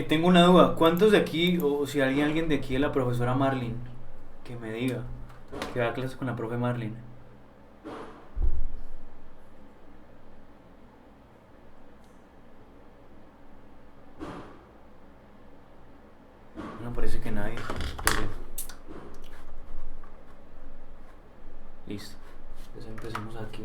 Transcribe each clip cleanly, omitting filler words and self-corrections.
Tengo una duda. ¿Cuántos de aquí, o si alguien de aquí es la profesora Marlene, que me diga, que da clases con la profe Marlene? No parece que nadie. Espere. Listo. Entonces empecemos aquí.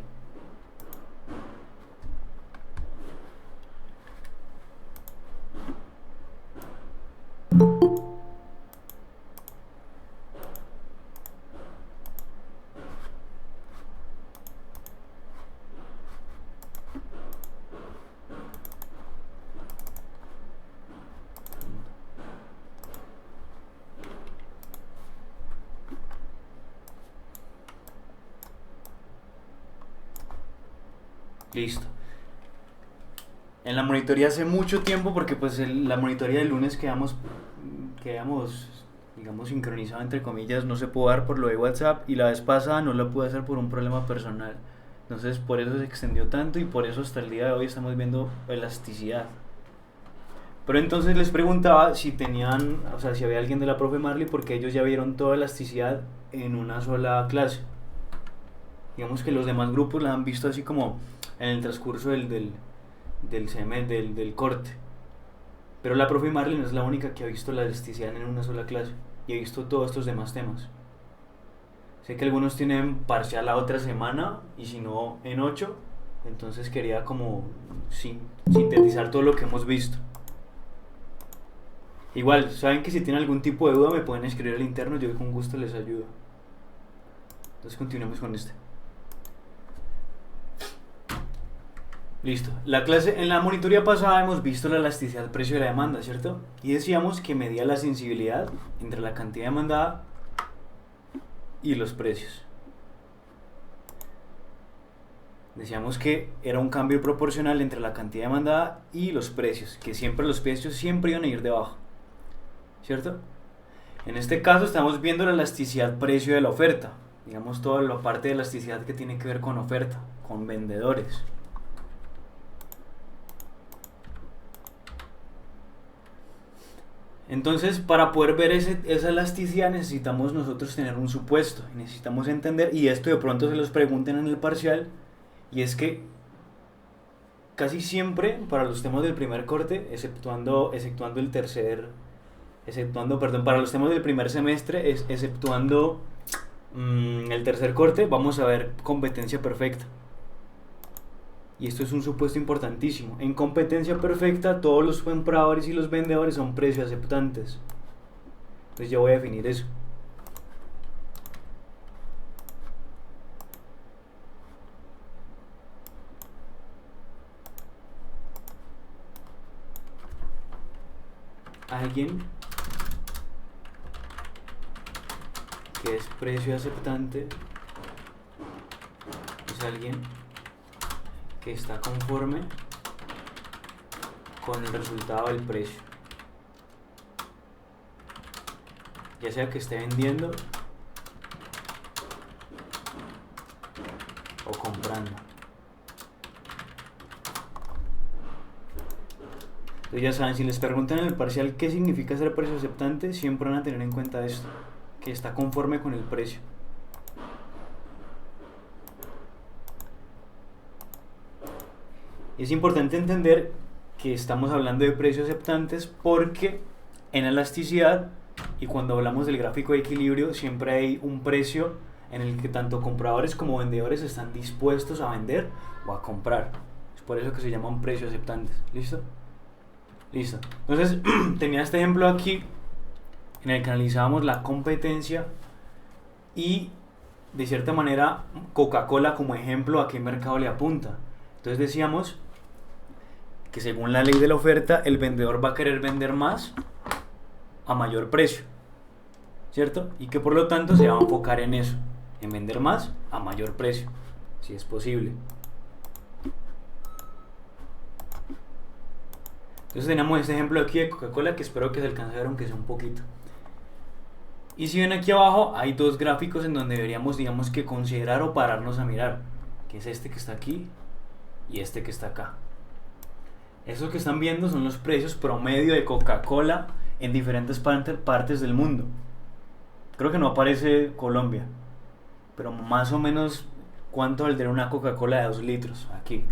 Listo. En la monitoría hace mucho tiempo, porque pues la monitoría del lunes quedamos, digamos, sincronizado entre comillas, no se pudo dar por lo de WhatsApp, y la vez pasada no lo pude hacer por un problema personal. Entonces por eso se extendió tanto y por eso hasta el día de hoy estamos viendo elasticidad. Pero entonces les preguntaba si tenían, o sea, si había alguien de la profe Marley, porque ellos ya vieron toda elasticidad en una sola clase. Digamos que los demás grupos la han visto así como en el transcurso del corte. Pero la profe Marlene es la única que ha visto la elasticidad en una sola clase y he visto todos estos demás temas. Sé que algunos tienen parcial la otra semana y si no en 8, entonces quería como sintetizar todo lo que hemos visto. Igual, saben que si tienen algún tipo de duda me pueden escribir al interno, yo con gusto les ayudo. Entonces continuemos con este. Listo. En la monitoría pasada hemos visto la elasticidad precio de la demanda, ¿cierto? Y decíamos que medía la sensibilidad entre la cantidad demandada y los precios. Decíamos que era un cambio proporcional entre la cantidad demandada y los precios, que siempre los precios siempre iban a ir debajo, ¿cierto? En este caso estamos viendo la elasticidad precio de la oferta, digamos toda la parte de elasticidad que tiene que ver con oferta, con vendedores. Entonces, para poder ver esa elasticidad necesitamos nosotros tener un supuesto, necesitamos entender, y esto de pronto se los pregunten en el parcial, y es que casi siempre para los temas del primer corte, para los temas del primer semestre, exceptuando el tercer corte, vamos a ver competencia perfecta. Y esto es un supuesto importantísimo. En competencia perfecta, todos los compradores y los vendedores son precios aceptantes. Entonces yo voy a definir eso. Alguien que es precio aceptante es alguien que está conforme con el resultado del precio, ya sea que esté vendiendo o comprando. Entonces ya saben, si les preguntan en el parcial qué significa ser precio aceptante, siempre van a tener en cuenta esto, que está conforme con el precio. Es importante entender que estamos hablando de precios aceptantes porque en elasticidad y cuando hablamos del gráfico de equilibrio siempre hay un precio en el que tanto compradores como vendedores están dispuestos a vender o a comprar. Es por eso que se llaman precios aceptantes. ¿Listo? Listo. Entonces tenía este ejemplo aquí en el que analizábamos la competencia y de cierta manera Coca-Cola como ejemplo a qué mercado le apunta. Entonces decíamos que según la ley de la oferta el vendedor va a querer vender más a mayor precio, ¿cierto? Y que por lo tanto se va a enfocar en eso, en vender más a mayor precio, si es posible. Entonces tenemos este ejemplo aquí de Coca-Cola que espero que se alcance a ver aunque sea un poquito. Y si ven aquí abajo hay dos gráficos en donde deberíamos, digamos, que considerar o pararnos a mirar, que es este que está aquí y este que está acá. Esos que están viendo son los precios promedio de Coca-Cola en diferentes partes del mundo. Creo que no aparece Colombia, pero más o menos cuánto valdría una Coca-Cola de 2 litros aquí.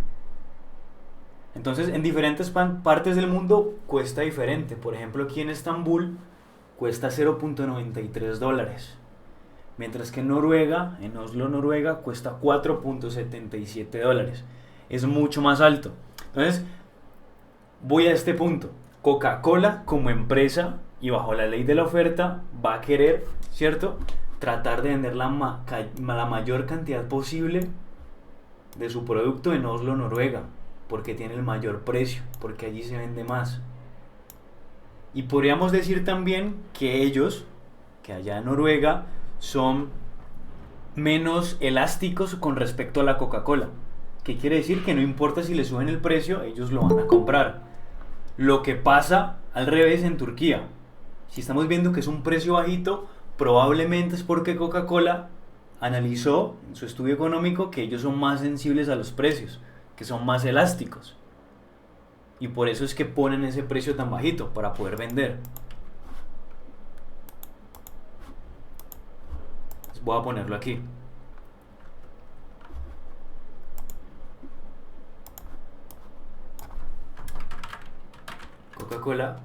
Entonces, en diferentes partes del mundo cuesta diferente. Por ejemplo, aquí en Estambul cuesta 0.93 dólares. Mientras que en Noruega, en Oslo, Noruega, cuesta 4.77 dólares. Es mucho más alto. Entonces, voy a este punto. Coca-Cola como empresa y bajo la ley de la oferta va a querer, ¿cierto? Tratar de vender la mayor cantidad posible de su producto en Oslo, Noruega, porque tiene el mayor precio, porque allí se vende más. Y podríamos decir también que ellos, que allá en Noruega, son menos elásticos con respecto a la Coca-Cola. ¿Qué quiere decir? Que no importa si le suben el precio, ellos lo van a comprar. Lo que pasa al revés en Turquía. Si estamos viendo que es un precio bajito, probablemente es porque Coca-Cola analizó en su estudio económico que ellos son más sensibles a los precios, que son más elásticos. Y por eso es que ponen ese precio tan bajito, para poder vender. Entonces voy a ponerlo aquí. Coca-Cola,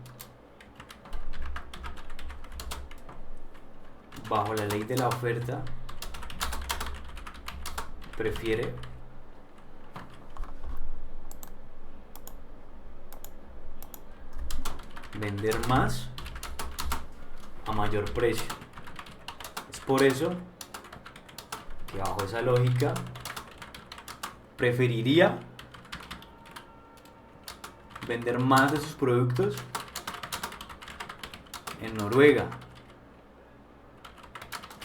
bajo la ley de la oferta, prefiere vender más a mayor precio. Es por eso que bajo esa lógica preferiría vender más de sus productos en Noruega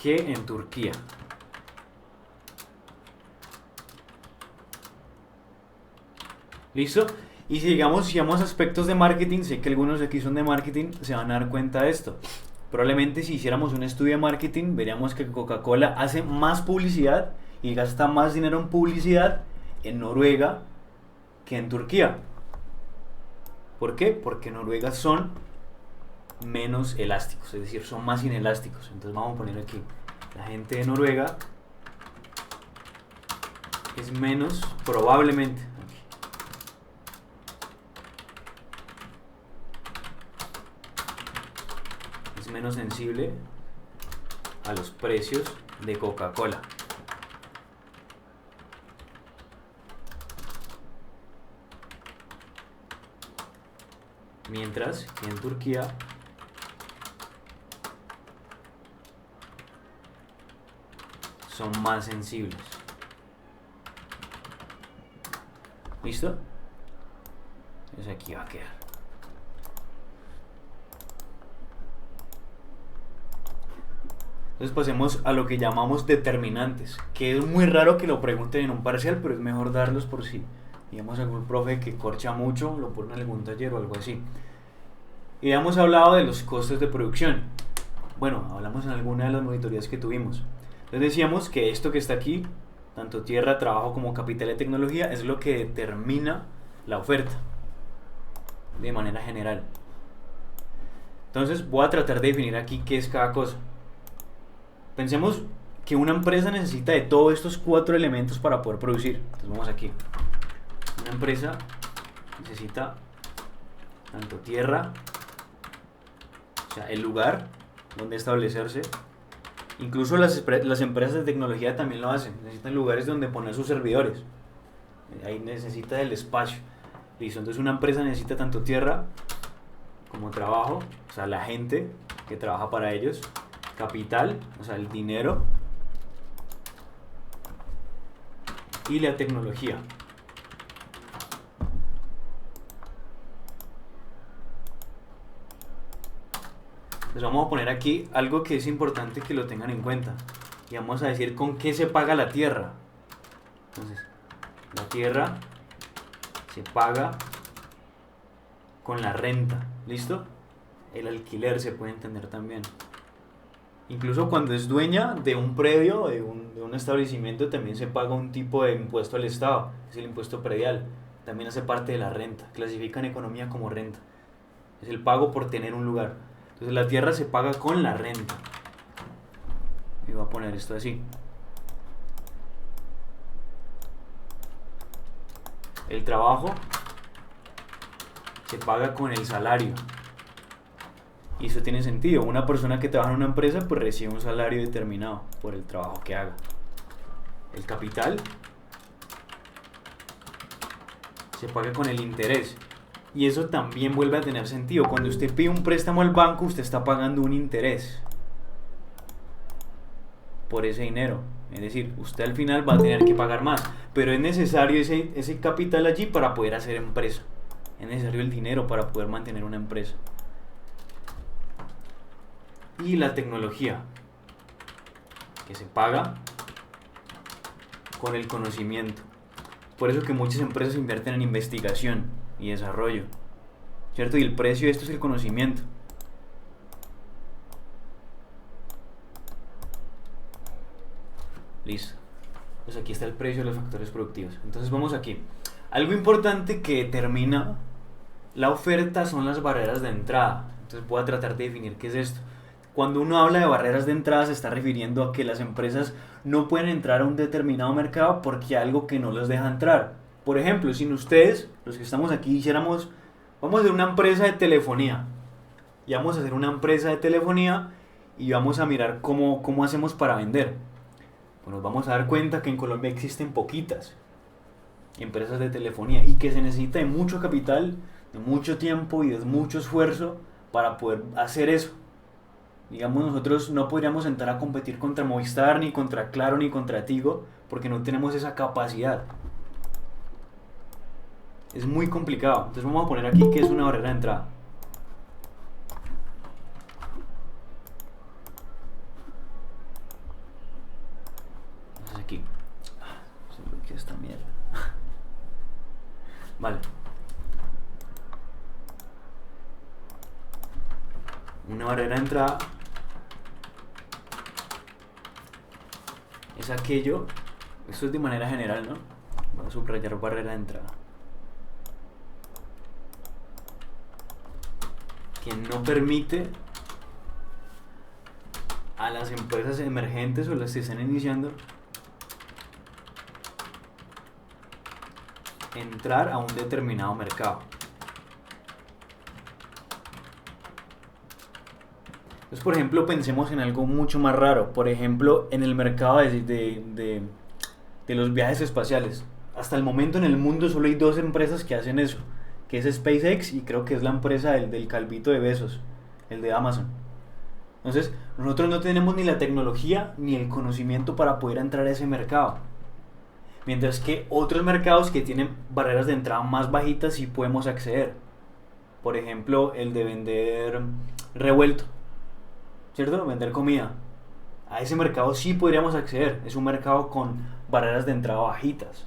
que en Turquía. ¿Listo? Y si vamos a aspectos de marketing, sé que algunos de aquí son de marketing, se van a dar cuenta de esto. Probablemente si hiciéramos un estudio de marketing, veríamos que Coca-Cola hace más publicidad y gasta más dinero en publicidad en Noruega que en Turquía. ¿Por qué? Porque en Noruega son menos elásticos, es decir, son más inelásticos. Entonces vamos a poner aquí, la gente de Noruega es menos, probablemente, es menos sensible a los precios de Coca-Cola. Mientras que en Turquía son más sensibles. ¿Listo? Entonces aquí va a quedar. Entonces pasemos a lo que llamamos determinantes, que es muy raro que lo pregunten en un parcial, pero es mejor darlos por si, digamos, algún profe que corcha mucho, lo pone en algún taller o algo así. Y hemos hablado de los costes de producción. Bueno, hablamos en alguna de las monitorías que tuvimos. Entonces decíamos que esto que está aquí, tanto tierra, trabajo como capital de tecnología, es lo que determina la oferta de manera general. Entonces voy a tratar de definir aquí qué es cada cosa. Pensemos que una empresa necesita de todos estos 4 elementos para poder producir. Entonces vamos aquí. Una empresa necesita tanto tierra, o sea, el lugar donde establecerse. Incluso las empresas de tecnología también lo hacen. Necesitan lugares donde poner sus servidores. Ahí necesita el espacio. Listo, entonces una empresa necesita tanto tierra como trabajo, o sea, la gente que trabaja para ellos, capital, o sea, el dinero, y la tecnología. Entonces vamos a poner aquí algo que es importante que lo tengan en cuenta. Y vamos a decir con qué se paga la tierra. Entonces, la tierra se paga con la renta. ¿Listo? El alquiler se puede entender también. Incluso cuando es dueña de un predio, de un establecimiento, también se paga un tipo de impuesto al Estado. Es el impuesto predial. también hace parte de la renta. Clasifican economía como renta. Es el pago por tener un lugar. Entonces la tierra se paga con la renta. Y voy a poner esto así. El trabajo se paga con el salario. Y eso tiene sentido. Una persona que trabaja en una empresa pues recibe un salario determinado por el trabajo que haga. El capital se paga con el interés. Y eso también vuelve a tener sentido. Cuando usted pide un préstamo al banco, usted está pagando un interés por ese dinero. Es decir, usted al final va a tener que pagar más. Pero es necesario ese capital allí para poder hacer empresa. Es necesario el dinero para poder mantener una empresa. Y la tecnología, que se paga con el conocimiento. Por eso que muchas empresas invierten en investigación y desarrollo, ¿cierto? Y el precio de esto es el conocimiento. Listo. Pues aquí está el precio de los factores productivos. Entonces vamos aquí. Algo importante que determina la oferta son las barreras de entrada. Entonces voy a tratar de definir qué es esto. Cuando uno habla de barreras de entrada se está refiriendo a que las empresas no pueden entrar a un determinado mercado porque hay algo que no les deja entrar. Por ejemplo, si ustedes, los que estamos aquí, dijéramos, vamos a hacer una empresa de telefonía. Y vamos a hacer una empresa de telefonía y vamos a mirar cómo hacemos para vender. Pues nos vamos a dar cuenta que en Colombia existen poquitas empresas de telefonía y que se necesita de mucho capital, de mucho tiempo y de mucho esfuerzo para poder hacer eso. Digamos, nosotros no podríamos entrar a competir contra Movistar, ni contra Claro, ni contra Tigo, porque no tenemos esa capacidad. Es muy complicado. Entonces vamos a poner aquí que es una barrera de entrada. Entonces aquí. Se bloquea esta mierda. Vale. Una barrera de entrada es aquello, esto es de manera general, ¿no? Voy a subrayar barrera de entrada, que no permite a las empresas emergentes o las que están iniciando entrar a un determinado mercado. Entonces, por ejemplo, pensemos en algo mucho más raro. Por ejemplo, en el mercado de los viajes espaciales. Hasta el momento en el mundo solo hay dos empresas que hacen eso, que es SpaceX y creo que es la empresa del calvito de Bezos, el de Amazon. Entonces, nosotros no tenemos ni la tecnología ni el conocimiento para poder entrar a ese mercado. Mientras que otros mercados que tienen barreras de entrada más bajitas sí podemos acceder. Por ejemplo, el de vender revuelto, ¿cierto? Vender comida. A ese mercado sí podríamos acceder. Es un mercado con barreras de entrada bajitas.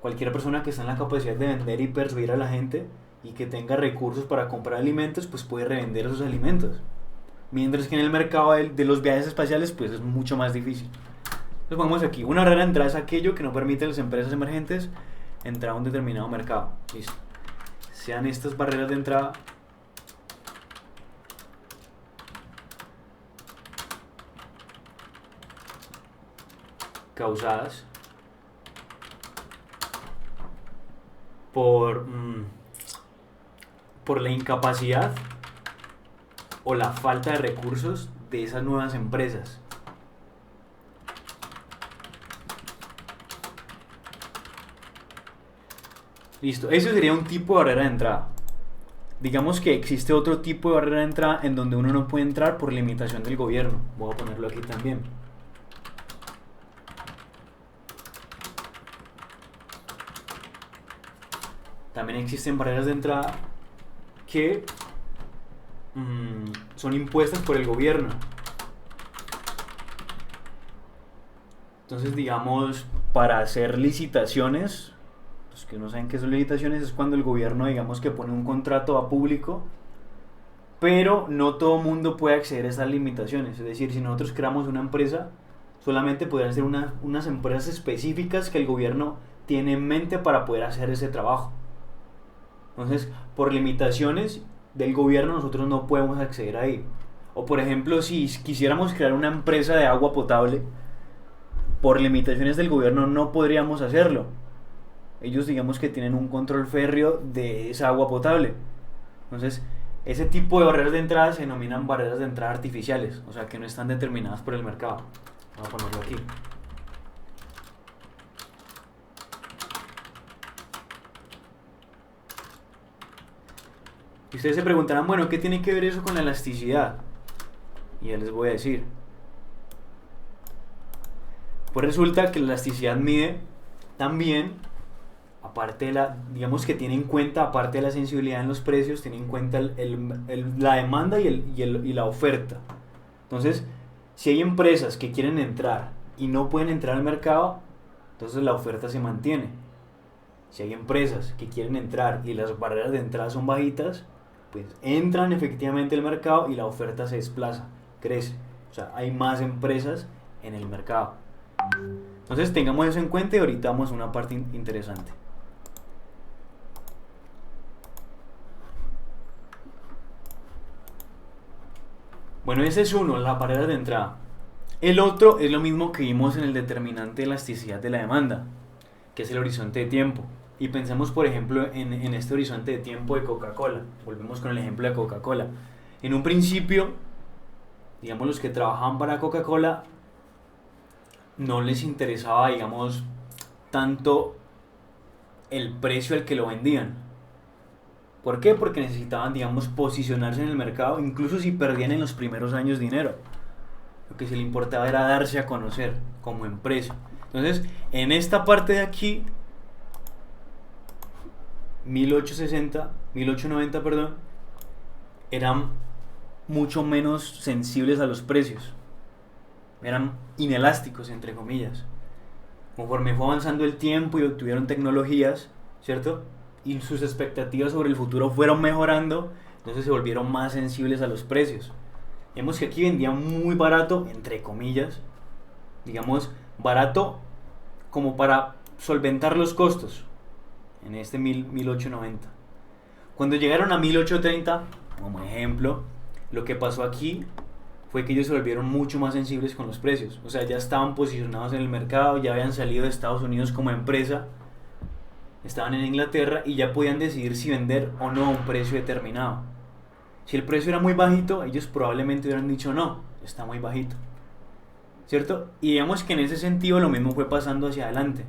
Cualquier persona que está en la capacidad de vender y persuadir a la gente y que tenga recursos para comprar alimentos, pues puede revender esos alimentos. Mientras que en el mercado de los viajes espaciales, pues es mucho más difícil. Entonces vamos aquí. Una barrera de entrada es aquello que no permite a las empresas emergentes entrar a un determinado mercado. Listo. Sean estas barreras de entrada causadas por la incapacidad o la falta de recursos de esas nuevas empresas. Listo, eso sería un tipo de barrera de entrada. Digamos que existe otro tipo de barrera de entrada en donde uno no puede entrar por limitación del gobierno. Voy a ponerlo aquí también. También existen barreras de entrada que son impuestas por el gobierno. Entonces, digamos, para hacer licitaciones, los que no saben qué son licitaciones, es cuando el gobierno, digamos, que pone un contrato a público, pero no todo mundo puede acceder a esas limitaciones. Es decir, si nosotros creamos una empresa, solamente podrán ser unas empresas específicas que el gobierno tiene en mente para poder hacer ese trabajo. Entonces, por limitaciones del gobierno nosotros no podemos acceder ahí. O por ejemplo, si quisiéramos crear una empresa de agua potable, por limitaciones del gobierno no podríamos hacerlo. Ellos digamos que tienen un control férreo de esa agua potable. Entonces, ese tipo de barreras de entrada se denominan barreras de entrada artificiales, o sea que no están determinadas por el mercado. Vamos a ponerlo aquí. Y ustedes se preguntarán, bueno, ¿qué tiene que ver eso con la elasticidad? Y ya les voy a decir. Pues resulta que la elasticidad mide también, aparte de la, digamos que tiene en cuenta, aparte de la sensibilidad en los precios, tiene en cuenta la demanda y la oferta. Entonces, si hay empresas que quieren entrar y no pueden entrar al mercado, entonces la oferta se mantiene. Si hay empresas que quieren entrar y las barreras de entrada son bajitas, pues entran efectivamente al mercado y la oferta se desplaza, crece. O sea, hay más empresas en el mercado. Entonces tengamos eso en cuenta y ahorita vamos a una parte interesante. Bueno, ese es uno, la barrera de entrada. El otro es lo mismo que vimos en el determinante de elasticidad de la demanda, que es el horizonte de tiempo. Y pensemos, por ejemplo, en este horizonte de tiempo de Coca-Cola. Volvemos con el ejemplo de Coca-Cola. En un principio, digamos, los que trabajaban para Coca-Cola no les interesaba, digamos, tanto el precio al que lo vendían. ¿Por qué? Porque necesitaban, digamos, posicionarse en el mercado, incluso si perdían en los primeros años dinero. Lo que se le importaba era darse a conocer como empresa. Entonces, en esta parte de aquí, 1890, perdón, eran mucho menos sensibles a los precios. Eran inelásticos, entre comillas. Conforme fue avanzando el tiempo y obtuvieron tecnologías, ¿cierto? Y sus expectativas sobre el futuro fueron mejorando, entonces se volvieron más sensibles a los precios. Vemos que aquí vendían muy barato, entre comillas, digamos, barato como para solventar los costos, en este 1890. Cuando llegaron a 1830, como ejemplo, lo que pasó aquí fue que ellos se volvieron mucho más sensibles con los precios. O sea, ya estaban posicionados en el mercado, ya habían salido de Estados Unidos como empresa, estaban en Inglaterra y ya podían decidir si vender o no a un precio determinado. Si el precio era muy bajito, ellos probablemente hubieran dicho no, está muy bajito, ¿cierto? Y digamos que en ese sentido lo mismo fue pasando hacia adelante.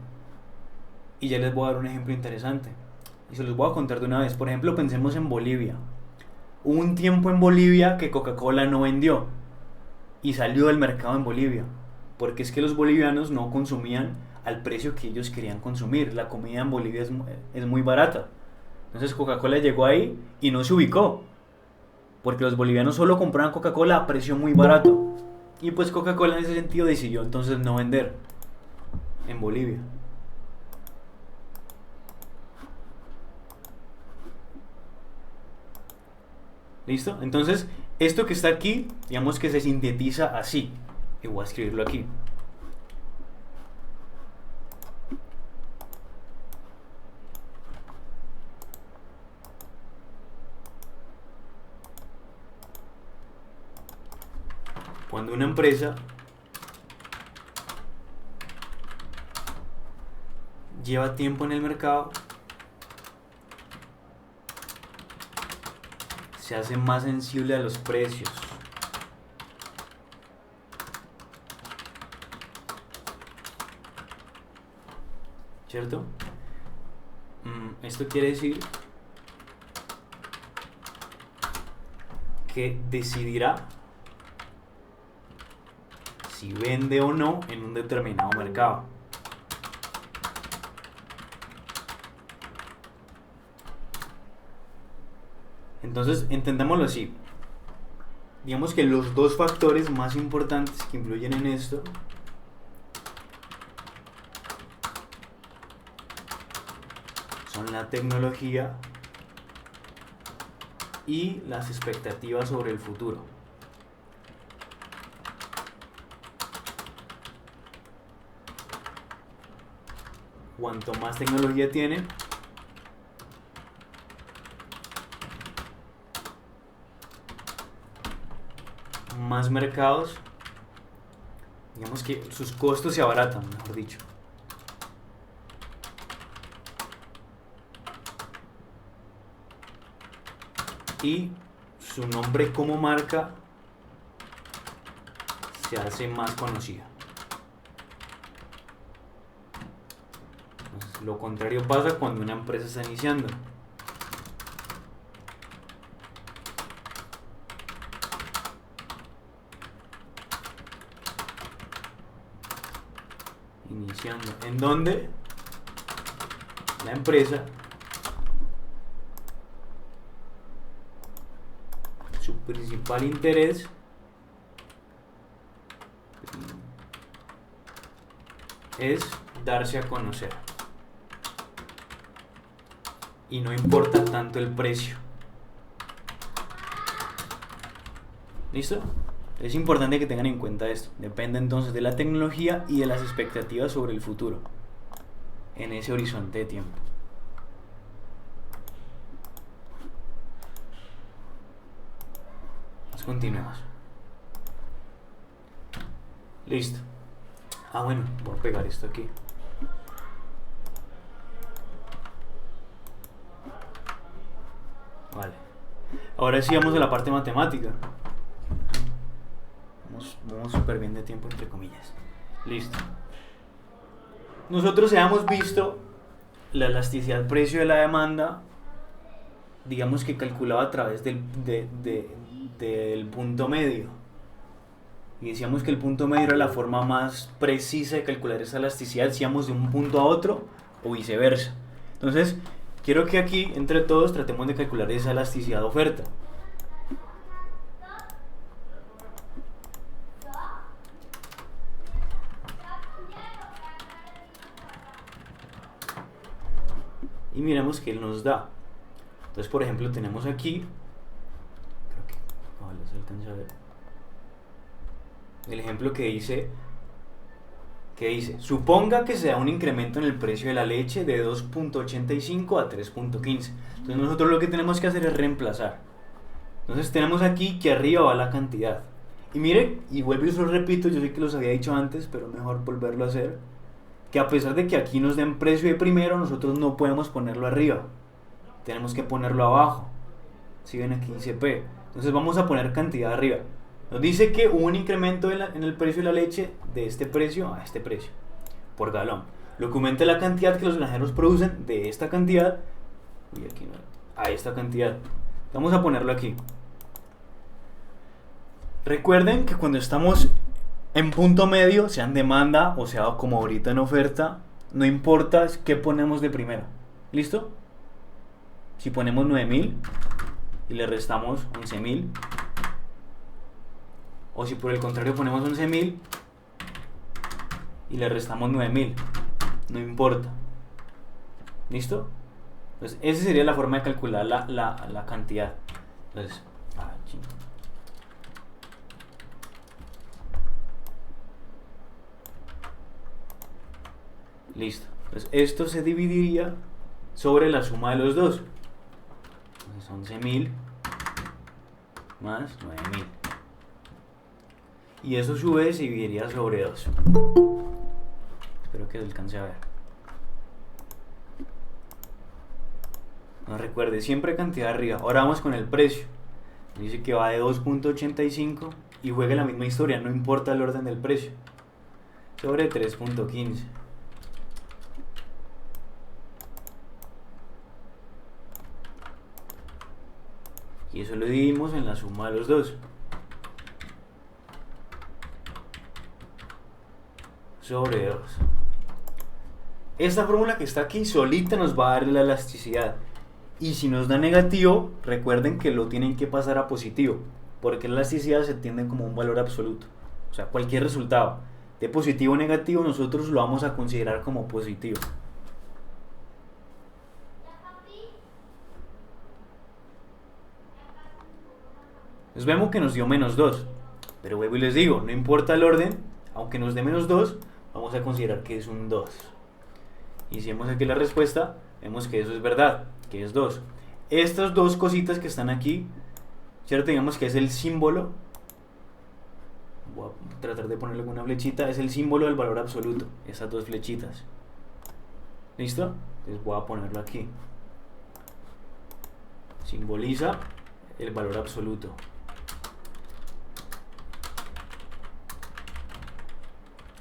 Y ya les voy a dar un ejemplo interesante. Y se los voy a contar de una vez. Por ejemplo, pensemos en Bolivia. Hubo un tiempo en Bolivia que Coca-Cola no vendió y salió del mercado en Bolivia. Porque es que los bolivianos no consumían al precio que ellos querían consumir. La comida en Bolivia es muy barata. Entonces Coca-Cola llegó ahí y no se ubicó. Porque los bolivianos solo compraban Coca-Cola a precio muy barato. Y pues Coca-Cola en ese sentido decidió entonces no vender en Bolivia. ¿Listo? Entonces, esto que está aquí, digamos que se sintetiza así. Y voy a escribirlo aquí. Cuando una empresa lleva tiempo en el mercado, se hace más sensible a los precios. ¿Cierto? Esto quiere decir que decidirá si vende o no en un determinado mercado. Entonces, entendámoslo así. Digamos que los dos factores más importantes que influyen en esto son la tecnología y las expectativas sobre el futuro. cuanto más tecnología tiene, más mercados, digamos que sus costos se abaratan, mejor dicho. Y su nombre como marca se hace más conocido. Entonces, lo contrario pasa cuando una empresa está iniciando. En donde la empresa, su principal interés es darse a conocer y no importa tanto el precio. ¿Listo? Es importante que tengan en cuenta esto. Depende entonces de la tecnología y de las expectativas sobre el futuro en ese horizonte de tiempo. Continuemos. Listo. Bueno, voy a pegar esto aquí. Vale. Ahora sí vamos a la parte matemática. Vamos súper bien de tiempo, entre comillas. Listo. Nosotros habíamos visto la elasticidad precio de la demanda, digamos que calculaba a través del punto medio. Y decíamos que el punto medio era la forma más precisa de calcular esa elasticidad, si íbamos de un punto a otro o viceversa. Entonces, quiero que aquí, entre todos, tratemos de calcular esa elasticidad de oferta. Y miremos qué nos da. Entonces, por ejemplo, tenemos aquí, creo que ojalá se alcance a ver, el ejemplo que dice, suponga que se da un incremento en el precio de la leche de 2.85 a 3.15. Entonces nosotros lo que tenemos que hacer es reemplazar. Entonces tenemos aquí que arriba va la cantidad. Y mire, y vuelvo y os lo repito, yo sé que los había dicho antes, pero mejor volverlo a hacer, que a pesar de que aquí nos den precio de primero, nosotros no podemos ponerlo arriba. Tenemos que ponerlo abajo. Si ven aquí dice P. Entonces vamos a poner cantidad arriba. Nos dice que hubo un incremento en el precio de la leche de este precio a este precio por galón. Lo que aumenta la cantidad que los granjeros producen de esta cantidad a esta cantidad. Vamos a ponerlo aquí. Recuerden que cuando estamos en punto medio, sea en demanda o sea como ahorita en oferta, no importa qué ponemos de primero. ¿Listo? Si ponemos 9.000 y le restamos 11.000, o si por el contrario ponemos 11.000 y le restamos 9.000, no importa. ¿Listo? Entonces esa sería la forma de calcular la cantidad. Entonces, listo. Entonces esto se dividiría sobre la suma de los dos. Entonces 11.000 más 9.000. Y eso a su vez se dividiría sobre 2. Espero que se alcance a ver. No recuerde, siempre cantidad arriba. Ahora vamos con el precio. Dice que va de 2.85 y juega la misma historia, no importa el orden del precio. Sobre 3.15. Y eso lo dividimos en la suma de los dos. Sobre 2. Esta fórmula que está aquí solita nos va a dar la elasticidad. Y si nos da negativo, recuerden que lo tienen que pasar a positivo, porque la elasticidad se entiende como un valor absoluto. O sea, cualquier resultado de positivo o negativo nosotros lo vamos a considerar como positivo. Entonces vemos que nos dio menos 2, pero vuelvo y les digo, no importa el orden, aunque nos dé menos 2, vamos a considerar que es un 2. Y si vemos aquí la respuesta, vemos que eso es verdad, que es 2. Estas dos cositas que están aquí, ¿cierto? Digamos que es el símbolo. Voy a tratar de ponerle una flechita. Es el símbolo del valor absoluto. Esas dos flechitas. ¿Listo? Entonces voy a ponerlo aquí. Simboliza el valor absoluto.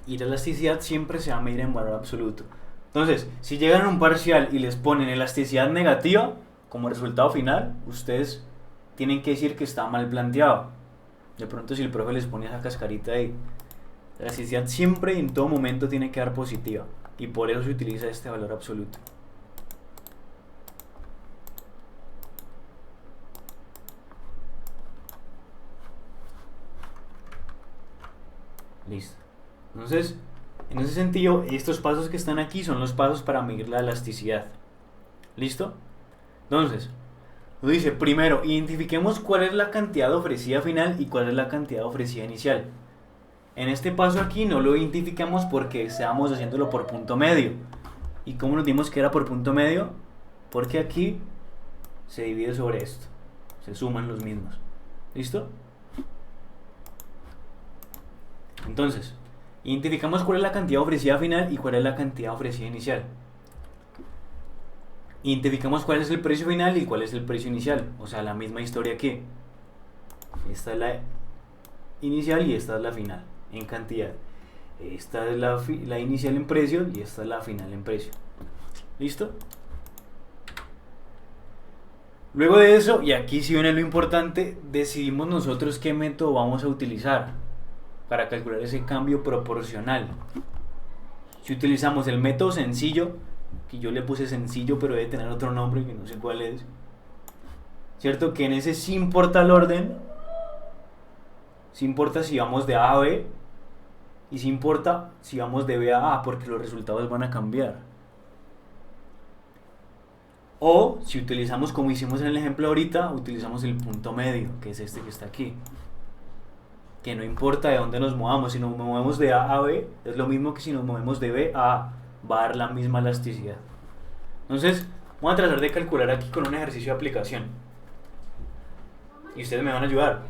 Y la elasticidad siempre se va a medir en valor absoluto. Entonces, si llegan a un parcial y les ponen elasticidad negativa como resultado final, ustedes tienen que decir que está mal planteado. De pronto, si el profe les pone esa cascarita ahí, la elasticidad siempre y en todo momento tiene que dar positiva. Y por eso se utiliza este valor absoluto. Listo. Entonces, en ese sentido, estos pasos que están aquí son los pasos para medir la elasticidad. ¿Listo? Entonces, nos dice, primero, identifiquemos cuál es la cantidad ofrecida final y cuál es la cantidad ofrecida inicial. En este paso aquí no lo identificamos porque estábamos haciéndolo por punto medio. ¿Y cómo nos dimos que era por punto medio? Porque aquí se divide sobre esto. Se suman los mismos. ¿Listo? Entonces, identificamos cuál es la cantidad ofrecida final y cuál es la cantidad ofrecida inicial. Identificamos cuál es el precio final y cuál es el precio inicial. O sea, la misma historia aquí. Esta es la inicial y esta es la final en cantidad. Esta es la inicial en precio y esta es la final en precio. ¿Listo? Luego de eso, y aquí sí viene lo importante, decidimos nosotros qué método vamos a utilizar para calcular ese cambio proporcional. Si utilizamos el método sencillo, que yo le puse sencillo pero debe tener otro nombre que no sé cuál es, ¿cierto? Que en ese sí importa el orden, sí importa si vamos de A a B y sí importa si vamos de B a A porque los resultados van a cambiar. O si utilizamos, como hicimos en el ejemplo ahorita, utilizamos el punto medio, que es este que está aquí. Que no importa de dónde nos movamos, si nos movemos de A a B, es lo mismo que si nos movemos de B a A, va a dar la misma elasticidad. Entonces, vamos a tratar de calcular aquí con un ejercicio de aplicación. Y ustedes me van a ayudar.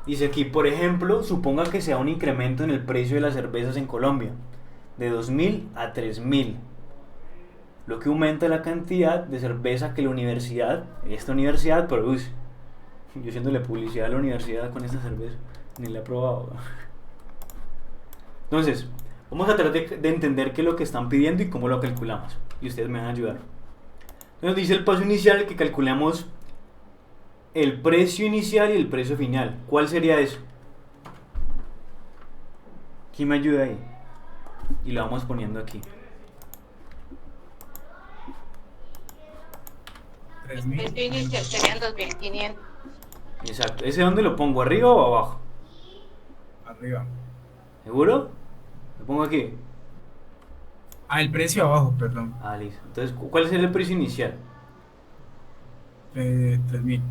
Dice aquí, por ejemplo, suponga que sea un incremento en el precio de las cervezas en Colombia, de 2.000 a 3.000. Lo que aumenta la cantidad de cerveza que la universidad, esta universidad produce. Yo haciéndole publicidad a la universidad con esta cerveza, ni la he probado. Entonces, vamos a tratar de entender qué es lo que están pidiendo y cómo lo calculamos. Y ustedes me van a ayudar. Entonces dice el paso inicial que calculemos el precio inicial y el precio final. ¿Cuál sería eso? ¿Quién me ayuda ahí? Y lo vamos poniendo aquí. 3.000. El precio inicial serían 2.500. Exacto. ¿Ese dónde lo pongo? ¿Arriba o abajo? Arriba. ¿Seguro? Lo pongo aquí. Ah, el precio abajo, perdón. Ah, listo. Entonces, ¿cuál sería el precio inicial? 3.000. 3.000.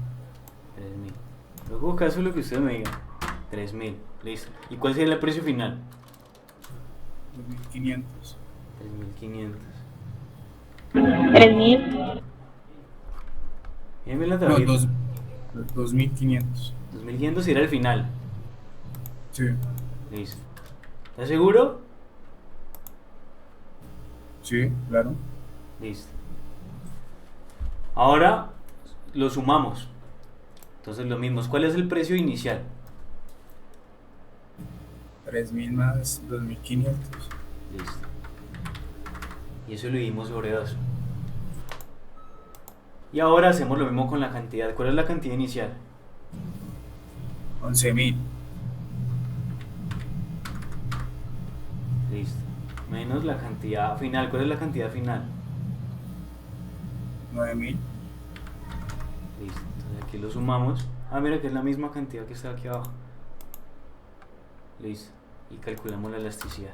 Luego, caso lo que ustedes me digan. 3.000. Listo. ¿Y cuál sería el precio final? 2.500. 3.500. 3.000. Bien la No, tablita. 2.500. 2.500 sería el final. Sí. Listo. ¿Estás seguro? Sí, claro. Listo. Ahora lo sumamos. Entonces lo mismo. ¿Cuál es el precio inicial? 3.000 más 2.500. Listo. Y eso lo dividimos sobre 2. Y ahora hacemos lo mismo con la cantidad. ¿Cuál es la cantidad inicial? 11.000. Listo. Menos la cantidad final. ¿Cuál es la cantidad final? 9.000. Listo. Entonces aquí lo sumamos. Ah, mira que es la misma cantidad que está aquí abajo. Listo. Y calculamos la elasticidad.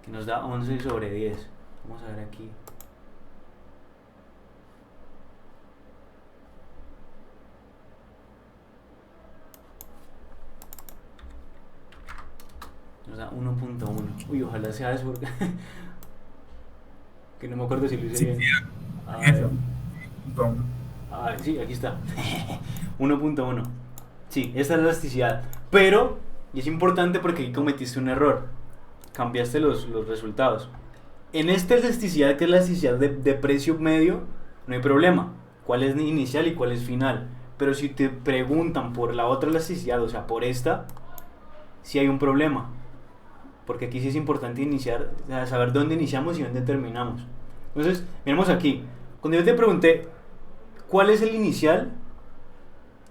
Que nos da 11 sobre 10. Vamos a ver aquí. Nos da 1.1. Uy, ojalá sea eso porque que no me acuerdo si lo hice Sí, bien. A ver, eso. Punto. sí, aquí está. 1.1. Sí, esta es la elasticidad. Pero, y es importante porque aquí cometiste un error. Cambiaste los resultados. En esta elasticidad, que es la elasticidad de precio medio, no hay problema. ¿Cuál es inicial y cuál es final? Pero si te preguntan por la otra elasticidad, o sea, por esta, sí hay un problema. Porque aquí sí es importante iniciar, o sea, saber dónde iniciamos y dónde terminamos. Entonces, miremos aquí. Cuando yo te pregunté cuál es el inicial,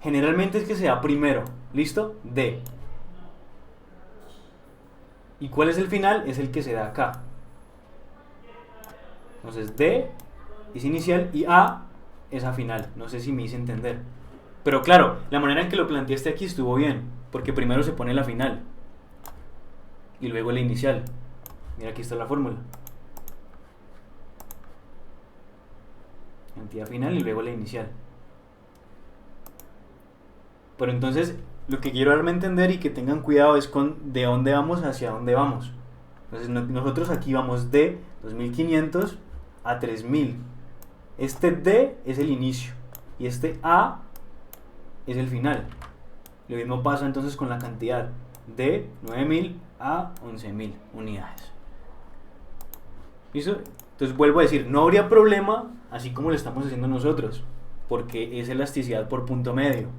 generalmente es que se da primero. ¿Listo? D. ¿Y cuál es el final? Es el que se da acá. Entonces D es inicial y A es a final. No sé si me hice entender. Pero claro, la manera en que lo planteaste aquí estuvo bien. Porque primero se pone la final. Y luego la inicial. Mira, aquí está la fórmula. Cantidad final y luego la inicial. Pero entonces, lo que quiero darme a entender y que tengan cuidado es con de dónde vamos hacia dónde vamos. Entonces, nosotros aquí vamos de 2500 a 3000. Este D es el inicio y este A es el final. Lo mismo pasa entonces con la cantidad de 9000 a 11000 unidades. ¿Listo? Entonces vuelvo a decir, no habría problema así como lo estamos haciendo nosotros, porque es elasticidad por punto medio.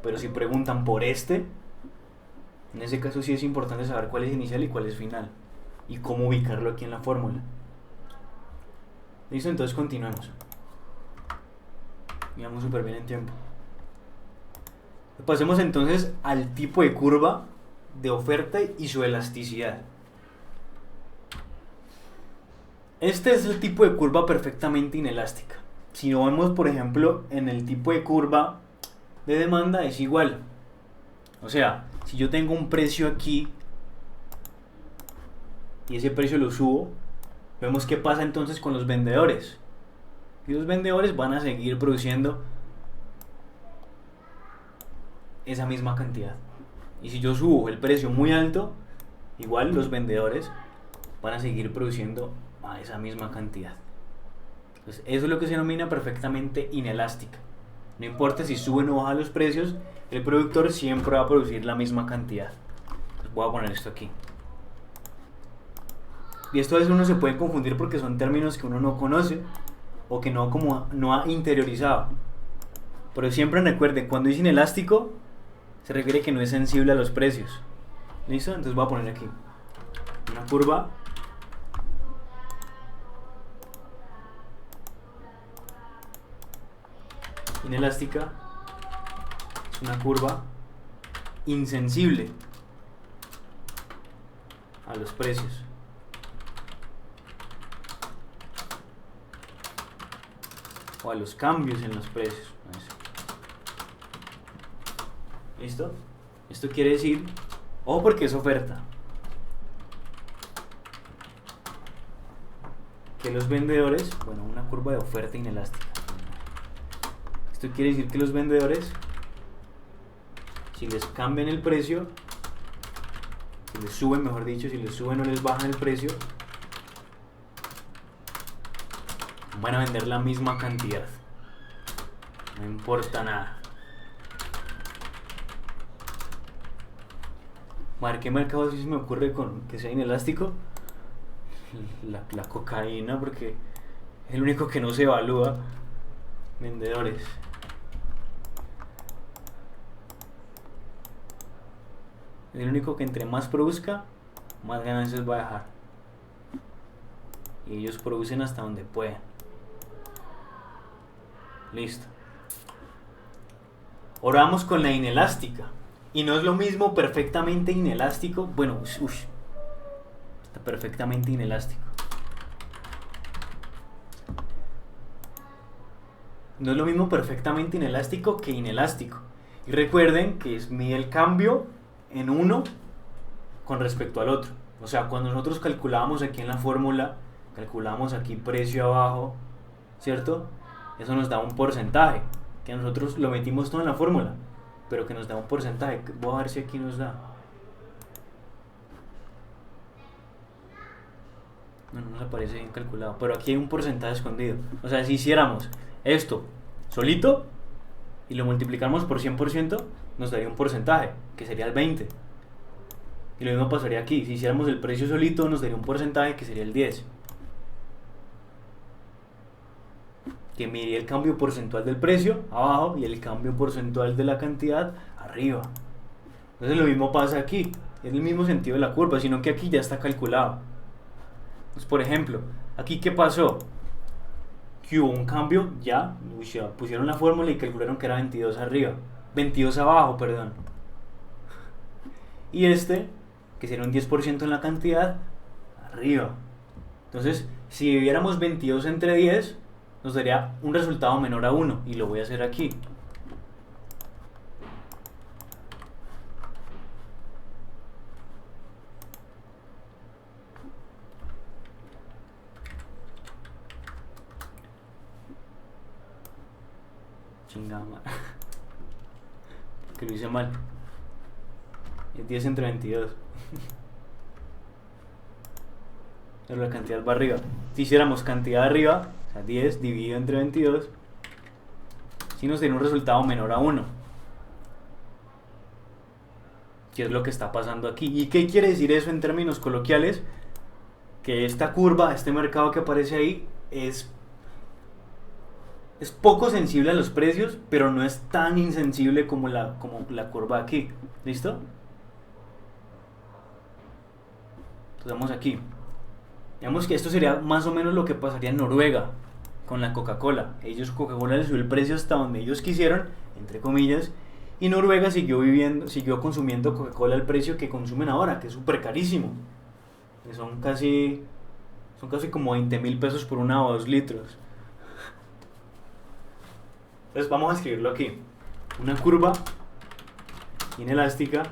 Pero si preguntan por este, en ese caso sí es importante saber cuál es inicial y cuál es final y cómo ubicarlo aquí en la fórmula. ¿Listo? Entonces continuemos. Vamos súper bien en tiempo. Pasemos entonces al tipo de curva de oferta y su elasticidad. Este es el tipo de curva perfectamente inelástica. Si lo vemos, por ejemplo, en el tipo de curva de demanda es igual. O sea, si yo tengo un precio aquí y ese precio lo subo, vemos qué pasa entonces con los vendedores. Y los vendedores van a seguir produciendo esa misma cantidad. Y si yo subo el precio muy alto, igual los vendedores van a seguir produciendo a esa misma cantidad. Entonces, eso es lo que se denomina perfectamente inelástica. No importa si suben o bajan los precios, el productor siempre va a producir la misma cantidad. Entonces, voy a poner esto aquí. Y esto a veces uno se puede confundir porque son términos que uno no conoce o que no ha interiorizado. Pero siempre recuerde, cuando es inelástico, se refiere que no es sensible a los precios. ¿Listo? Entonces voy a poner aquí una curva inelástica. Es una curva insensible a los precios. O a los cambios en los precios. ¿Listo? Esto quiere decir, ojo porque es oferta, que los vendedores, bueno, una curva de oferta inelástica. Esto quiere decir que los vendedores, si les cambian el precio, si les suben, mejor dicho, si les suben o les bajan el precio, van a vender la misma cantidad. No importa nada. Madre, ¿qué mercado sí se me ocurre con que sea inelástico? La cocaína, porque es el único que no se evalúa. Vendedores. Es el único que entre más produzca, más ganancias va a dejar. Y ellos producen hasta donde pueden. Listo. Ahora vamos con la inelástica. Y no es lo mismo perfectamente inelástico. Bueno, está perfectamente inelástico. No es lo mismo perfectamente inelástico que inelástico. Y recuerden que mide el cambio en uno con respecto al otro. O sea, cuando nosotros calculábamos aquí en la fórmula, calculamos aquí precio abajo, ¿cierto? Eso nos da un porcentaje, que nosotros lo metimos todo en la fórmula, pero que nos da un porcentaje. Voy a ver si aquí nos da. No nos aparece bien calculado, pero aquí hay un porcentaje escondido. O sea, si hiciéramos esto solito y lo multiplicamos por 100%, nos daría un porcentaje, que sería el 20. Y lo mismo pasaría aquí. Si hiciéramos el precio solito, nos daría un porcentaje que sería el 10. Que mide el cambio porcentual del precio abajo y el cambio porcentual de la cantidad arriba. Entonces lo mismo pasa aquí. Es el mismo sentido de la curva, sino que aquí ya está calculado. Entonces, por ejemplo, aquí ¿qué pasó? Que hubo un cambio, ya pusieron la fórmula y calcularon que era 22 arriba. 22 abajo, perdón. Y este, que sería un 10% en la cantidad, arriba. Entonces, si dividiéramos 22 entre 10, nos daría un resultado menor a 1. Y lo voy a hacer aquí. Chingada, que lo hice mal. Es 10 entre 22. Pero la cantidad va arriba. Si hiciéramos cantidad arriba, o sea 10 dividido entre 22, si nos daría un resultado menor a 1. ¿Qué es lo que está pasando aquí? ¿Y qué quiere decir eso en términos coloquiales? Que esta curva, este mercado que aparece ahí, es poco sensible a los precios, pero no es tan insensible como la curva aquí. ¿Listo? Entonces vamos aquí. Digamos que esto sería más o menos lo que pasaría en Noruega con la Coca-Cola. Coca-Cola les subió el precio hasta donde ellos quisieron, entre comillas, y Noruega siguió consumiendo Coca-Cola al precio que consumen ahora, que es súper carísimo. Son casi como 20.000 pesos por 1 o 2 litros. Entonces vamos a escribirlo aquí. Una curva inelástica,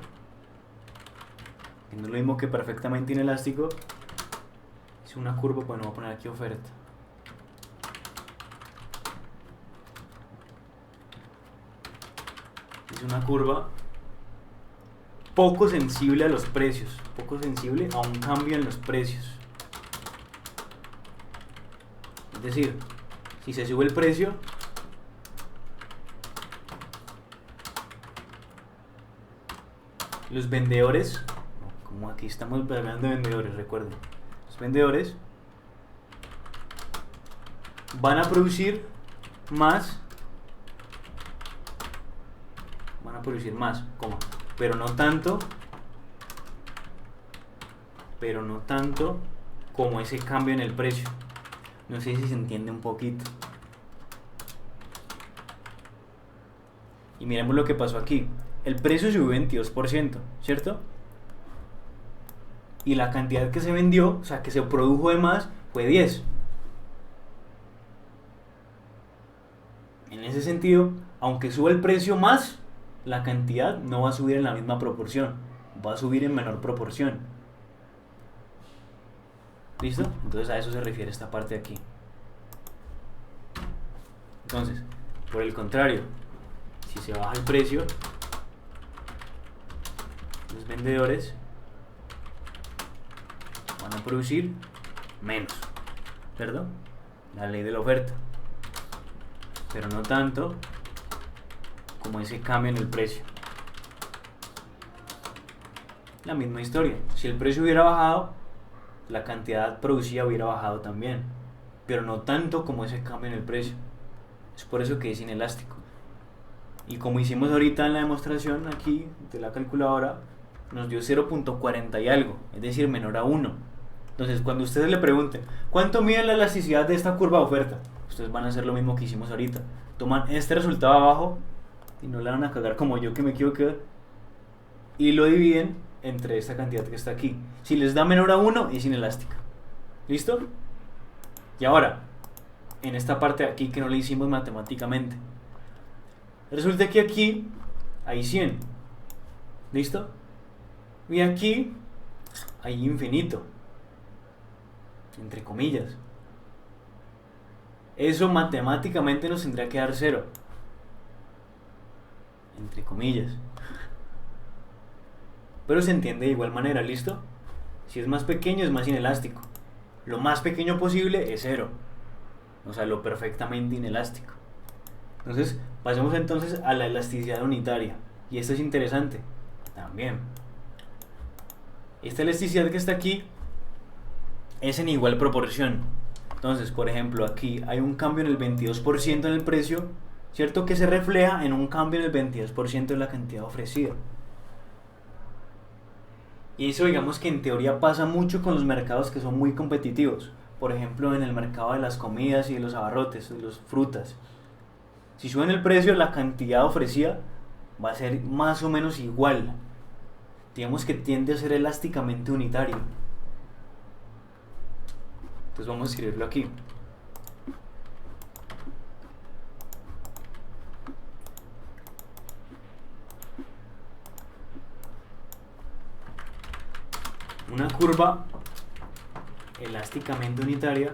que no es lo mismo que perfectamente inelástico. Es una curva, bueno, voy a poner aquí oferta. Es una curva poco sensible a los precios, poco sensible a un cambio en los precios. Es decir, si se sube el precio, los vendedores, como aquí estamos hablando de vendedores, recuerden, los vendedores van a producir más, pero no tanto como ese cambio en el precio. No sé si se entiende un poquito. Y miremos lo que pasó aquí. El precio subió 22%, ¿cierto? Y la cantidad que se vendió, o sea, que se produjo de más, fue 10. En ese sentido, aunque suba el precio más, la cantidad no va a subir en la misma proporción, va a subir en menor proporción. ¿Listo? Entonces a eso se refiere esta parte de aquí. Entonces, por el contrario, si se baja el precio, los vendedores van a producir menos, ¿verdad? La ley de la oferta, pero no tanto como ese cambio en el precio. La misma historia, si el precio hubiera bajado, la cantidad producida hubiera bajado también, pero no tanto como ese cambio en el precio. Es por eso que es inelástico. Y como hicimos ahorita en la demostración aquí de la calculadora, nos dio 0.40 y algo, es decir, menor a 1. Entonces, cuando ustedes le pregunten ¿cuánto mide la elasticidad de esta curva de oferta?, ustedes van a hacer lo mismo que hicimos ahorita. Toman este resultado abajo y no le van a cagar como yo que me equivoqué, y lo dividen entre esta cantidad que está aquí. Si les da menor a 1, es inelástica. ¿Listo? Y ahora, en esta parte de aquí que no le hicimos matemáticamente, resulta que aquí hay 100. ¿Listo? Y aquí hay infinito, entre comillas. Eso matemáticamente nos tendría que dar 0, entre comillas. Pero se entiende de igual manera, ¿listo? Si es más pequeño es más inelástico. Lo más pequeño posible es 0. O sea, lo perfectamente inelástico. Entonces, pasemos entonces a la elasticidad unitaria. Y esto es interesante también. Esta elasticidad que está aquí es en igual proporción. Entonces, por ejemplo, aquí hay un cambio en el 22% en el precio, ¿cierto? Que se refleja en un cambio en el 22% de la cantidad ofrecida. Y eso, digamos que en teoría pasa mucho con los mercados que son muy competitivos. Por ejemplo, en el mercado de las comidas y de los abarrotes, de las frutas. Si suben el precio, la cantidad ofrecida va a ser más o menos igual. Digamos que tiende a ser elásticamente unitario. Entonces vamos a escribirlo aquí. Una curva elásticamente unitaria,